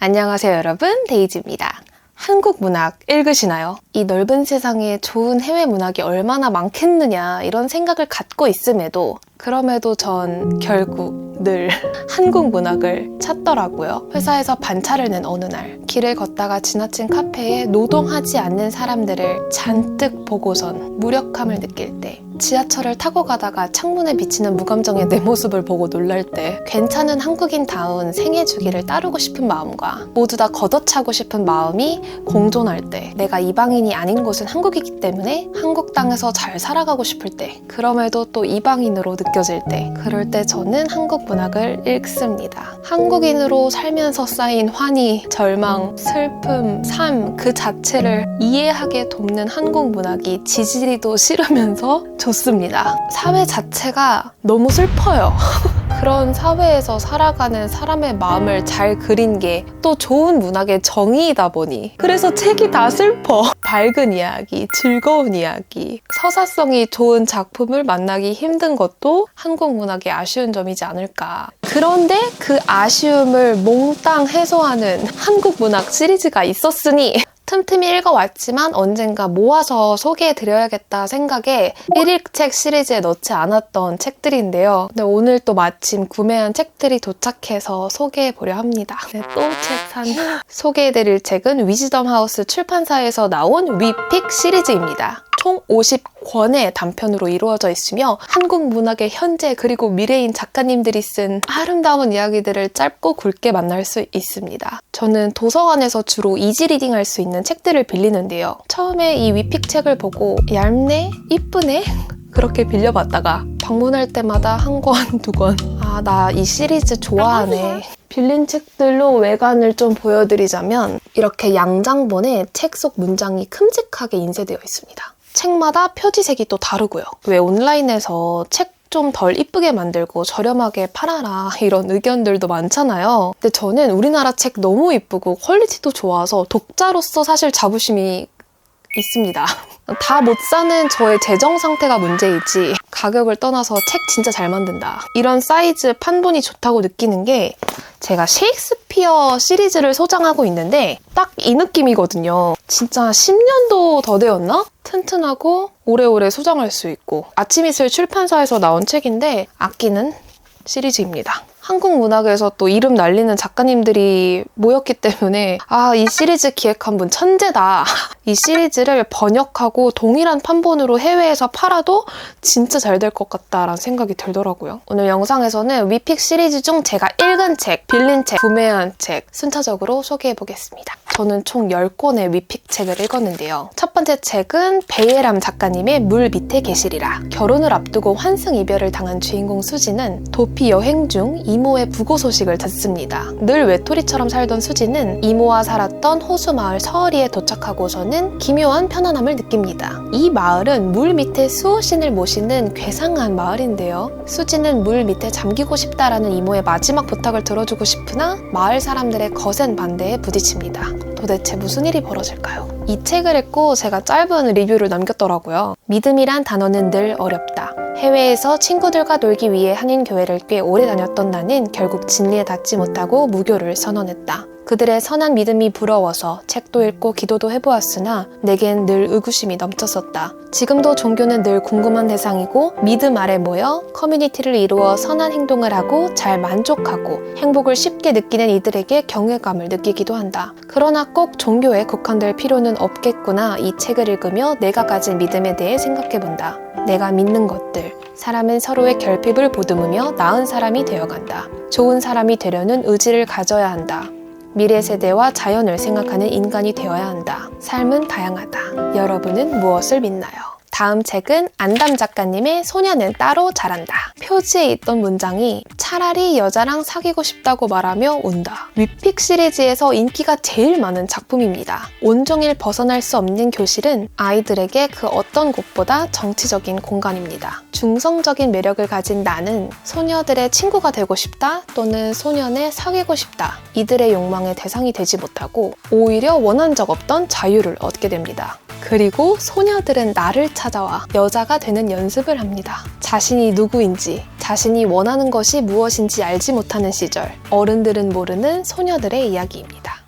안녕하세요 여러분, 데이지입니다. 한국 문학 읽으시나요? 이 넓은 세상에 좋은 해외 문학이 얼마나 많겠느냐 이런 생각을 갖고 있음에도 그럼에도 전 결국 늘 한국 문학을 찾더라고요. 회사에서 반차를 낸 어느 날 길을 걷다가 지나친 카페에 노동하지 않는 사람들을 잔뜩 보고선 무력함을 느낄 때, 지하철을 타고 가다가 창문에 비치는 무감정의 내 모습을 보고 놀랄 때, 괜찮은 한국인다운 생애 주기를 따르고 싶은 마음과 모두 다 걷어차고 싶은 마음이 공존할 때, 내가 이방인이 아닌 곳은 한국이기 때문에 한국 땅에서 잘 살아가고 싶을 때, 그럼에도 또 이방인으로 느껴질 때, 그럴 때 저는 한국 문학을 읽습니다. 한국인으로 살면서 쌓인 환희, 절망, 슬픔, 삶 그 자체를 이해하게 돕는 한국 문학이 지지리도 싫으면서 좋습니다. 사회 자체가 너무 슬퍼요. 그런 사회에서 살아가는 사람의 마음을 잘 그린 게 또 좋은 문학의 정의이다 보니, 그래서 책이 다 슬퍼. 밝은 이야기, 즐거운 이야기, 서사성이 좋은 작품을 만나기 힘든 것도 한국 문학의 아쉬운 점이지 않을까. 그런데 그 아쉬움을 몽땅 해소하는 한국 문학 시리즈가 있었으니 틈틈이 읽어왔지만 언젠가 모아서 소개해드려야겠다 생각에 1일 시리즈에 넣지 않았던 책들인데요. 근데 오늘 또 마침 구매한 책들이 도착해서 소개해보려 합니다. 네, 또 책 산. 소개해드릴 책은 위즈덤 하우스 출판사에서 나온 위픽 시리즈입니다. 총 50권의 단편으로 이루어져 있으며 한국 문학의 현재 그리고 미래인 작가님들이 쓴 아름다운 이야기들을 짧고 굵게 만날 수 있습니다. 저는 도서관에서 주로 이지 리딩 할 수 있는 책들을 빌리는데요. 처음에 이 위픽 책을 보고 얇네? 이쁘네? 그렇게 빌려봤다가 방문할 때마다 한 권, 두 권. 아, 나 이 시리즈 좋아하네. 빌린 책들로 외관을 좀 보여드리자면 이렇게 양장본에 책 속 문장이 큼직하게 인쇄되어 있습니다. 책마다 표지색이 또 다르고요. 왜 온라인에서 책 좀 덜 이쁘게 만들고 저렴하게 팔아라 이런 의견들도 많잖아요. 근데 저는 우리나라 책 너무 이쁘고 퀄리티도 좋아서 독자로서 사실 자부심이 있습니다. 다 못 사는 저의 재정 상태가 문제이지 가격을 떠나서 책 진짜 잘 만든다. 이런 사이즈 판본이 좋다고 느끼는 게, 제가 셰익스피어 시리즈를 소장하고 있는데 딱 이 느낌이거든요. 진짜 10년도 더 되었나? 튼튼하고 오래오래 소장할 수 있고, 아침이슬 출판사에서 나온 책인데 아끼는 시리즈입니다. 한국 문학에서 또 이름 날리는 작가님들이 모였기 때문에 이 시리즈 기획한 분 천재다. 이 시리즈를 번역하고 동일한 판본으로 해외에서 팔아도 진짜 잘 될 것 같다라는 생각이 들더라고요. 오늘 영상에서는 위픽 시리즈 중 제가 읽은 책, 빌린 책, 구매한 책 순차적으로 소개해보겠습니다. 저는 총 10권의 위픽 책을 읽었는데요. 첫 번째 책은 베예람 작가님의 물 밑에 계시리라. 결혼을 앞두고 환승 이별을 당한 주인공 수지는 도피 여행 중 이모의 부고 소식을 듣습니다. 늘 외톨이처럼 살던 수지는 이모와 살았던 호수 마을 서어리에 도착하고서는 기묘한 편안함을 느낍니다. 이 마을은 물 밑에 수호신을 모시는 괴상한 마을인데요. 수지는 물 밑에 잠기고 싶다라는 이모의 마지막 부탁을 들어주고 싶으나 마을 사람들의 거센 반대에 부딪힙니다. 도대체 무슨 일이 벌어질까요? 이 책을 읽고 제가 짧은 리뷰를 남겼더라고요. 믿음이란 단어는 늘 어렵다. 해외에서 친구들과 놀기 위해 한인교회를 꽤 오래 다녔던 나는 결국 진리에 닿지 못하고 무교를 선언했다. 그들의 선한 믿음이 부러워서 책도 읽고 기도도 해보았으나 내겐 늘 의구심이 넘쳤었다. 지금도 종교는 늘 궁금한 대상이고 믿음 아래 모여 커뮤니티를 이루어 선한 행동을 하고 잘 만족하고 행복을 쉽게 느끼는 이들에게 경외감을 느끼기도 한다. 그러나 꼭 종교에 국한될 필요는 없겠구나. 이 책을 읽으며 내가 가진 믿음에 대해 생각해본다. 내가 믿는 것들. 사람은 서로의 결핍을 보듬으며 나은 사람이 되어간다. 좋은 사람이 되려는 의지를 가져야 한다. 미래 세대와 자연을 생각하는 인간이 되어야 한다. 삶은 다양하다. 여러분은 무엇을 믿나요? 다음 책은 안담 작가님의 소녀는 따로 자란다. 표지에 있던 문장이 차라리 여자랑 사귀고 싶다고 말하며 운다. 위픽 시리즈에서 인기가 제일 많은 작품입니다. 온종일 벗어날 수 없는 교실은 아이들에게 그 어떤 곳보다 정치적인 공간입니다. 중성적인 매력을 가진 나는 소녀들의 친구가 되고 싶다 또는 소년에 사귀고 싶다. 이들의 욕망의 대상이 되지 못하고 오히려 원한 적 없던 자유를 얻게 됩니다. 그리고 소녀들은 나를 찾아와 여자가 되는 연습을 합니다. 자신이 누구인지, 자신이 원하는 것이 무엇인지 알지 못하는 시절, 어른들은 모르는 소녀들의 이야기입니다.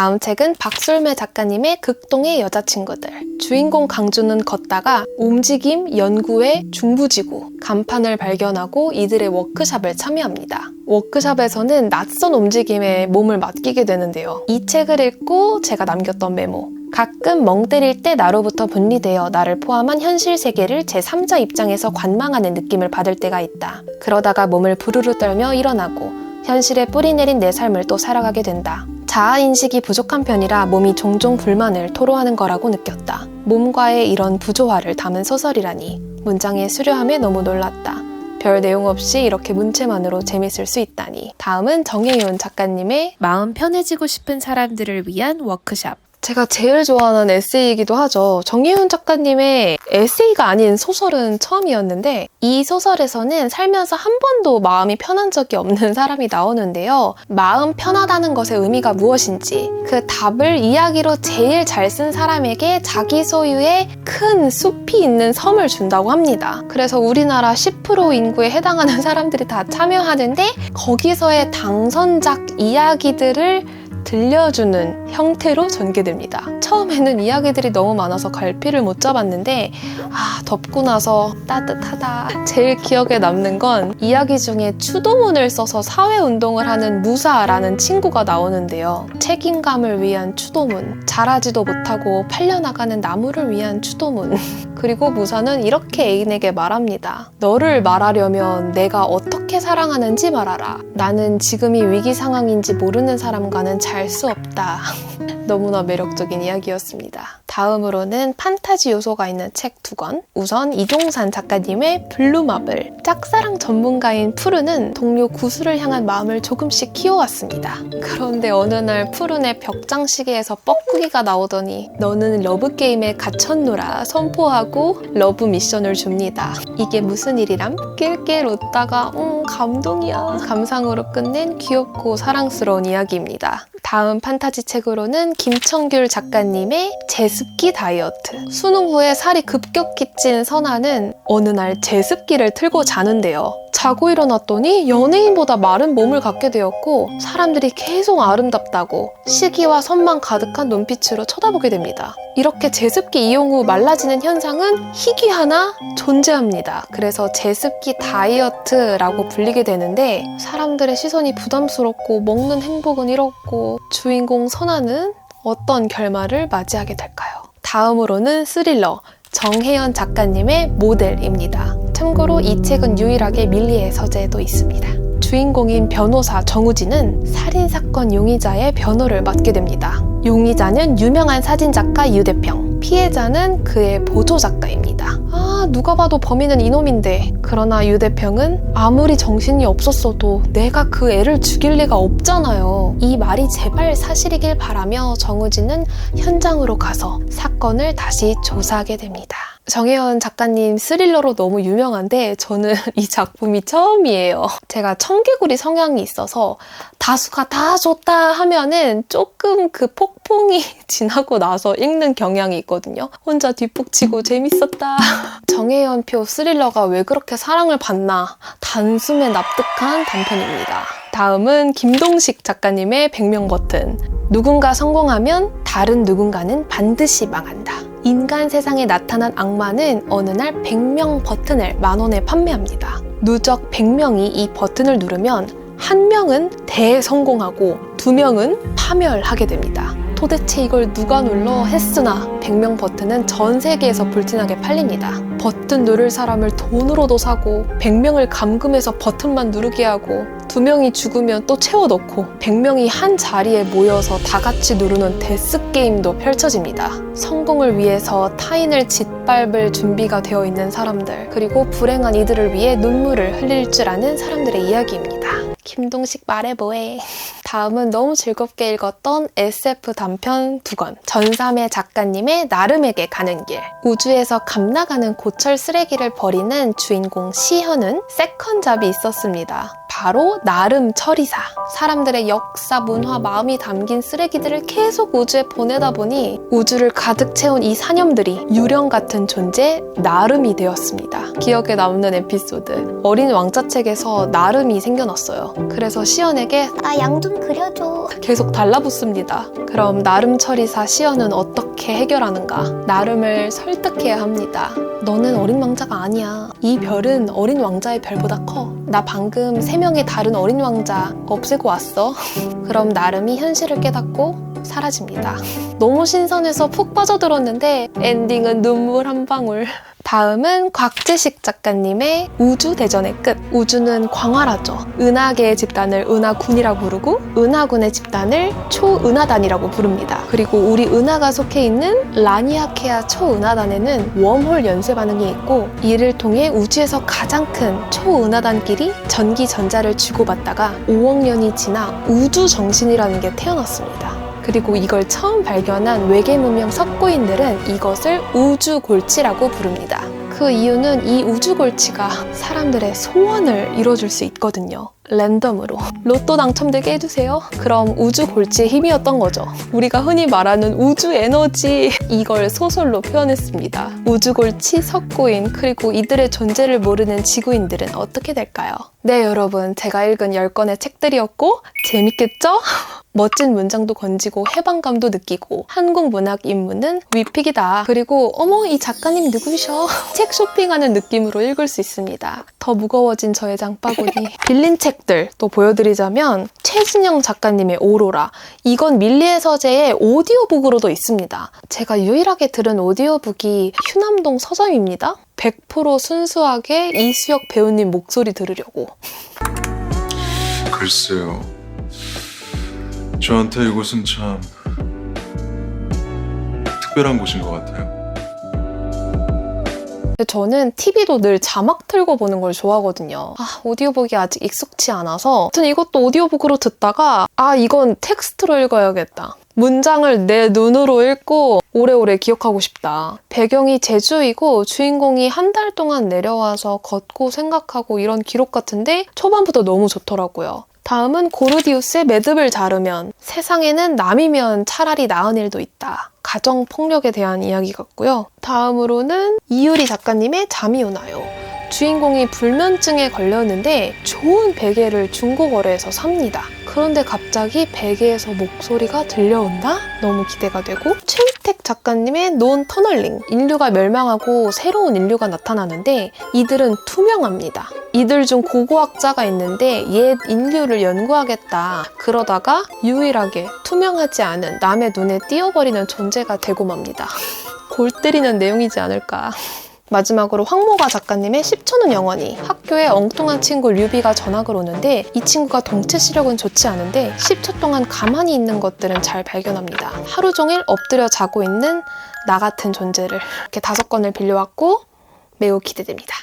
다음 책은 박솔매 작가님의 극동의 여자친구들. 주인공 강주는 걷다가 움직임 연구의 중부지구 간판을 발견하고 이들의 워크숍을 참여합니다. 워크숍에서는 낯선 움직임에 몸을 맡기게 되는데요. 이 책을 읽고 제가 남겼던 메모. 가끔 멍 때릴 때 나로부터 분리되어 나를 포함한 현실 세계를 제3자 입장에서 관망하는 느낌을 받을 때가 있다. 그러다가 몸을 부르르 떨며 일어나고 현실에 뿌리 내린 내 삶을 또 살아가게 된다. 자아인식이 부족한 편이라 몸이 종종 불만을 토로하는 거라고 느꼈다. 몸과의 이런 부조화를 담은 소설이라니 문장의 수려함에 너무 놀랐다. 별 내용 없이 이렇게 문체만으로 재밌을 수 있다니. 다음은 정혜윤 작가님의 마음 편해지고 싶은 사람들을 위한 워크숍. 제가 제일 좋아하는 에세이이기도 하죠. 정혜윤 작가님의 에세이가 아닌 소설은 처음이었는데 이 소설에서는 살면서 한 번도 마음이 편한 적이 없는 사람이 나오는데요. 마음 편하다는 것의 의미가 무엇인지 그 답을 이야기로 제일 잘 쓴 사람에게 자기 소유의 큰 숲이 있는 섬을 준다고 합니다. 그래서 우리나라 10% 인구에 해당하는 사람들이 다 참여하는데 거기서의 당선작 이야기들을 들려주는 형태로 전개됩니다. 처음에는 이야기들이 너무 많아서 갈피를 못 잡았는데 덮고 나서 따뜻하다. 제일 기억에 남는 건 이야기 중에 추도문을 써서 사회운동을 하는 무사라는 친구가 나오는데요. 책임감을 위한 추도문, 자라지도 못하고 팔려나가는 나무를 위한 추도문. 그리고 무사는 이렇게 애인에게 말합니다. 너를 말하려면 내가 어떻게 사랑하는지 말하라. 나는 지금이 위기 상황인지 모르는 사람과는 잘 수 없다. 너무나 매력적인 이야기였습니다. 다음으로는 판타지 요소가 있는 책 2권. 우선 이종산 작가님의 블루마블. 짝사랑 전문가인 푸르는 동료 구수를 향한 마음을 조금씩 키워왔습니다. 그런데 어느 날 푸른의 벽장시계에서 뻐꾸기가 나오더니 너는 러브게임에 갇혔노라 선포하고 러브 미션을 줍니다. 이게 무슨 일이람? 낄낄 웃다가 감동이야. 감상으로 끝낸 귀엽고 사랑스러운 이야기입니다. 다음 판타지 책으로는 김청귤 작가님의 제습기 다이어트. 수능 후에 살이 급격히 찐 선아는 어느 날 제습기를 틀고 자는데요. 자고 일어났더니 연예인보다 마른 몸을 갖게 되었고 사람들이 계속 아름답다고 시기와 선망 가득한 눈빛으로 쳐다보게 됩니다. 이렇게 제습기 이용 후 말라지는 현상은 희귀하나 존재합니다. 그래서 제습기 다이어트라고 불리게 되는데 사람들의 시선이 부담스럽고 먹는 행복은 이렇고 주인공 선아는 어떤 결말을 맞이하게 될까요? 다음으로는 스릴러 정혜연 작가님의 모델입니다. 참고로 이 책은 유일하게 밀리의 서재에도 있습니다. 주인공인 변호사 정우진은 살인사건 용의자의 변호를 맡게 됩니다. 용의자는 유명한 사진작가 유대평, 피해자는 그의 보조작가입니다. 누가 봐도 범인은 이놈인데 그러나 유대평은 아무리 정신이 없었어도 내가 그 애를 죽일 리가 없잖아요. 이 말이 제발 사실이길 바라며 정우진은 현장으로 가서 사건을 다시 조사하게 됩니다. 정혜연 작가님 스릴러로 너무 유명한데 저는 이 작품이 처음이에요. 제가 청개구리 성향이 있어서 다수가 다 좋다 하면은 조금 그 폭풍이 지나고 나서 읽는 경향이 있거든요. 혼자 뒷북치고 재밌었다. 정혜연표 스릴러가 왜 그렇게 사랑을 받나 단숨에 납득한 단편입니다. 다음은 김동식 작가님의 100명 버튼. 누군가 성공하면 다른 누군가는 반드시 망한다. 인간 세상에 나타난 악마는 어느 날 100명 버튼을 10,000원에 판매합니다. 누적 100명이 이 버튼을 누르면 1명은 대성공하고 2명은 파멸하게 됩니다. 도대체 이걸 누가 눌러 했으나 100명 버튼은 전 세계에서 불티나게 팔립니다. 버튼 누를 사람을 돈으로도 사고 100명을 감금해서 버튼만 누르게 하고 2명이 죽으면 또 채워 넣고 100명이 한 자리에 모여서 다 같이 누르는 데스게임도 펼쳐집니다. 성공을 위해서 타인을 짓밟을 준비가 되어 있는 사람들, 그리고 불행한 이들을 위해 눈물을 흘릴 줄 아는 사람들의 이야기입니다. 김동식 말해 뭐해. 다음은 너무 즐겁게 읽었던 SF 단편 2권. 전삼의 작가님의 나름에게 가는 길. 우주에서 감나가는 고철 쓰레기를 버리는 주인공 시현은 세컨잡이 있었습니다. 바로 나름 처리사. 사람들의 역사, 문화, 마음이 담긴 쓰레기들을 계속 우주에 보내다 보니 우주를 가득 채운 이 사념들이 유령 같은 존재 나름이 되었습니다. 기억에 남는 에피소드. 어린 왕자 책에서 나름이 생겨났어요. 그래서 시연에게 나 양 좀 그려줘. 계속 달라붙습니다. 그럼 나름 처리사 시연은 어떻게 해결하는가? 나름을 설득해야 합니다. 너는 어린 왕자가 아니야. 이 별은 어린 왕자의 별보다 커. 나 방금 3명의 다른 어린 왕자 없애고 왔어. 그럼 나름이 현실을 깨닫고 사라집니다. 너무 신선해서 푹 빠져들었는데 엔딩은 눈물 한 방울. 다음은 곽재식 작가님의 우주대전의 끝. 우주는 광활하죠. 은하계의 집단을 은하군이라고 부르고 은하군의 집단을 초은하단이라고 부릅니다. 그리고 우리 은하가 속해 있는 라니아케아 초은하단에는 웜홀 연쇄 반응이 있고 이를 통해 우주에서 가장 큰 초은하단끼리 전기 전자를 주고받다가 5억 년이 지나 우주정신이라는 게 태어났습니다. 그리고 이걸 처음 발견한 외계 문명 석고인들은 이것을 우주골치라고 부릅니다. 그 이유는 이 우주골치가 사람들의 소원을 이뤄줄 수 있거든요. 랜덤으로. 로또 당첨되게 해주세요. 그럼 우주골치의 힘이었던 거죠. 우리가 흔히 말하는 우주 에너지. 이걸 소설로 표현했습니다. 우주골치, 석고인, 그리고 이들의 존재를 모르는 지구인들은 어떻게 될까요? 네, 여러분. 제가 읽은 10권의 책들이었고 재밌겠죠? 멋진 문장도 건지고 해방감도 느끼고 한국 문학 입문은 위픽이다. 그리고 어머 이 작가님 누구셔? 책 쇼핑하는 느낌으로 읽을 수 있습니다. 더 무거워진 저의 장바구니. 빌린 책들 또 보여드리자면 최진영 작가님의 오로라. 이건 밀리의 서재의 오디오북으로도 있습니다. 제가 유일하게 들은 오디오북이 휴남동 서점입니다. 100% 순수하게 이수혁 배우님 목소리 들으려고. 글쎄요. 저한테 이곳은 참 특별한 곳인 것 같아요. 저는 TV도 늘 자막 틀고 보는 걸 좋아하거든요. 오디오북이 아직 익숙치 않아서 아무튼 이것도 오디오북으로 듣다가 이건 텍스트로 읽어야겠다. 문장을 내 눈으로 읽고 오래오래 기억하고 싶다. 배경이 제주이고 주인공이 한 달 동안 내려와서 걷고 생각하고 이런 기록 같은데 초반부터 너무 좋더라고요. 다음은 고르디우스의 매듭을 자르면 세상에는 남이면 차라리 나은 일도 있다. 가정폭력에 대한 이야기 같고요. 다음으로는 이유리 작가님의 잠이 오나요. 주인공이 불면증에 걸렸는데 좋은 베개를 중고거래에서 삽니다. 그런데 갑자기 베개에서 목소리가 들려온다? 너무 기대가 되고 최희택 작가님의 논 터널링. 인류가 멸망하고 새로운 인류가 나타나는데 이들은 투명합니다. 이들 중 고고학자가 있는데 옛 인류를 연구하겠다. 그러다가 유일하게 투명하지 않은 남의 눈에 띄어버리는 존재가 되고 맙니다. 골 때리는 내용이지 않을까. 마지막으로 황모가 작가님의 10초는 영원히. 학교에 엉뚱한 친구 류비가 전학을 오는데 이 친구가 동체 시력은 좋지 않은데 10초 동안 가만히 있는 것들은 잘 발견합니다. 하루 종일 엎드려 자고 있는 나 같은 존재를. 이렇게 5권을 빌려왔고 매우 기대됩니다.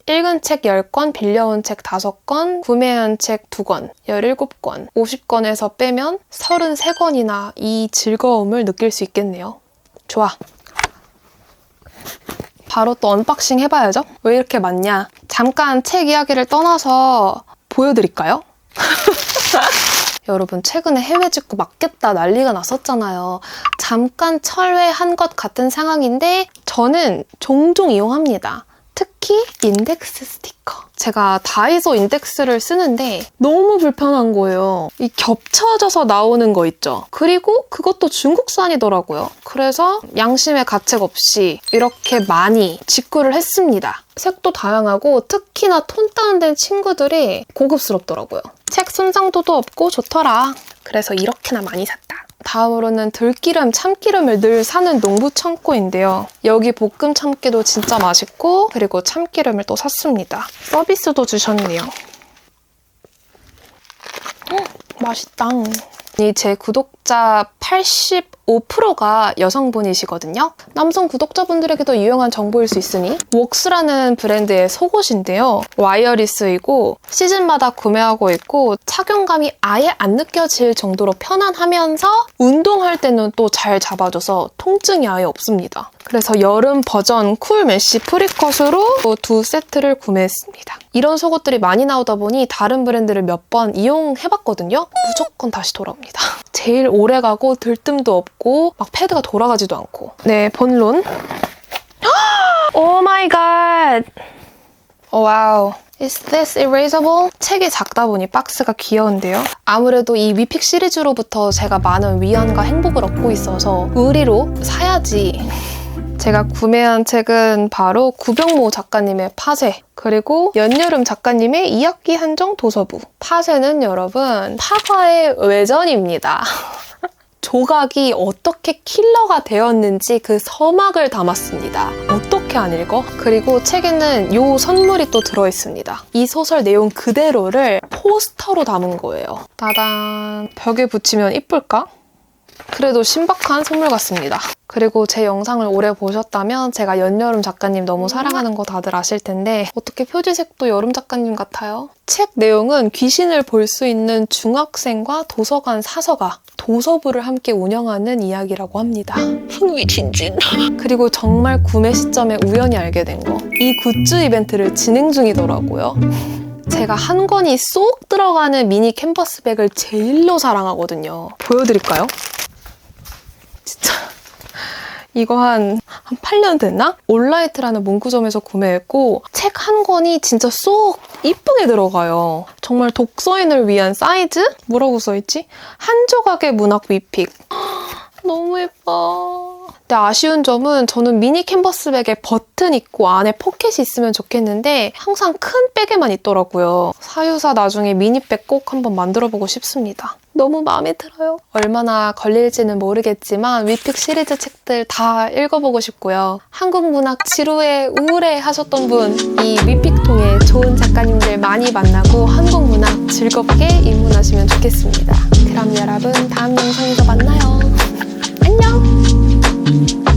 읽은 책 10권, 빌려온 책 5권, 구매한 책 2권, 17권, 50권에서 빼면 33권이나 이 즐거움을 느낄 수 있겠네요. 좋아. 바로 또 언박싱 해봐야죠. 왜 이렇게 많냐? 잠깐 책 이야기를 떠나서 보여드릴까요? 여러분 최근에 해외 직구 막겠다 난리가 났었잖아요. 잠깐 철회한 것 같은 상황인데 저는 종종 이용합니다. 특히 인덱스 스티커. 제가 다이소 인덱스를 쓰는데 너무 불편한 거예요. 이 겹쳐져서 나오는 거 있죠. 그리고 그것도 중국산이더라고요. 그래서 양심의 가책 없이 이렇게 많이 직구를 했습니다. 색도 다양하고 특히나 톤 다운된 친구들이 고급스럽더라고요. 책 손상도도 없고 좋더라. 그래서 이렇게나 많이 샀다. 다음으로는 들기름, 참기름을 늘 사는 농부 창고인데요. 여기 볶음 참기도 진짜 맛있고 그리고 참기름을 또 샀습니다. 서비스도 주셨네요. 맛있다. 제 구독자 85%가 여성분이시거든요. 남성 구독자분들에게도 유용한 정보일 수 있으니 웍스라는 브랜드의 속옷인데요. 와이어리스이고 시즌마다 구매하고 있고 착용감이 아예 안 느껴질 정도로 편안하면서 운동할 때는 또 잘 잡아줘서 통증이 아예 없습니다. 그래서 여름 버전 쿨 메쉬 프리컷으로 2세트를 구매했습니다. 이런 속옷들이 많이 나오다 보니 다른 브랜드를 몇 번 이용해봤거든요. 무조건 다시 돌아옵니다. 제일 오래가고 들뜸도 없고 막 패드가 돌아가지도 않고. 네, 본론. 오 마이 갓! 와우. Is this erasable? 책이 작다 보니 박스가 귀여운데요. 아무래도 이 위픽 시리즈로부터 제가 많은 위안과 행복을 얻고 있어서 의리로 사야지. 제가 구매한 책은 바로 구병모 작가님의 파쇄, 그리고 연여름 작가님의 2학기 한정 도서부. 파쇄는 여러분 파과의 외전입니다. 조각이 어떻게 킬러가 되었는지 그 서막을 담았습니다. 어떻게 안 읽어? 그리고 책에는 요 선물이 또 들어있습니다. 이 소설 내용 그대로를 포스터로 담은 거예요. 따단! 벽에 붙이면 이쁠까? 그래도 신박한 선물 같습니다. 그리고 제 영상을 오래 보셨다면 제가 연여름 작가님 너무 사랑하는 거 다들 아실 텐데 어떻게 표지색도 여름 작가님 같아요? 책 내용은 귀신을 볼 수 있는 중학생과 도서관 사서가 도서부를 함께 운영하는 이야기라고 합니다. 흥미진진. 그리고 정말 구매 시점에 우연히 알게 된 거. 이 굿즈 이벤트를 진행 중이더라고요. 제가 한 권이 쏙 들어가는 미니 캔버스백을 제일로 사랑하거든요. 보여드릴까요? 진짜 이거 한 8년 됐나? 온라이트라는 문구점에서 구매했고 책 한 권이 진짜 쏙 이쁘게 들어가요. 정말 독서인을 위한 사이즈? 뭐라고 써있지? 한 조각의 문학 위픽. 너무 예뻐. 근데 아쉬운 점은 저는 미니 캔버스백에 버튼 있고 안에 포켓이 있으면 좋겠는데 항상 큰 백에만 있더라고요. 사유사 나중에 미니백 꼭 한번 만들어보고 싶습니다. 너무 마음에 들어요. 얼마나 걸릴지는 모르겠지만 위픽 시리즈 책들 다 읽어보고 싶고요. 한국 문학 지루해 우울해 하셨던 분 이 위픽 통해 좋은 작가님들 많이 만나고 한국 문학 즐겁게 입문하시면 좋겠습니다. 그럼 여러분 다음 영상에서 만나요. 안녕!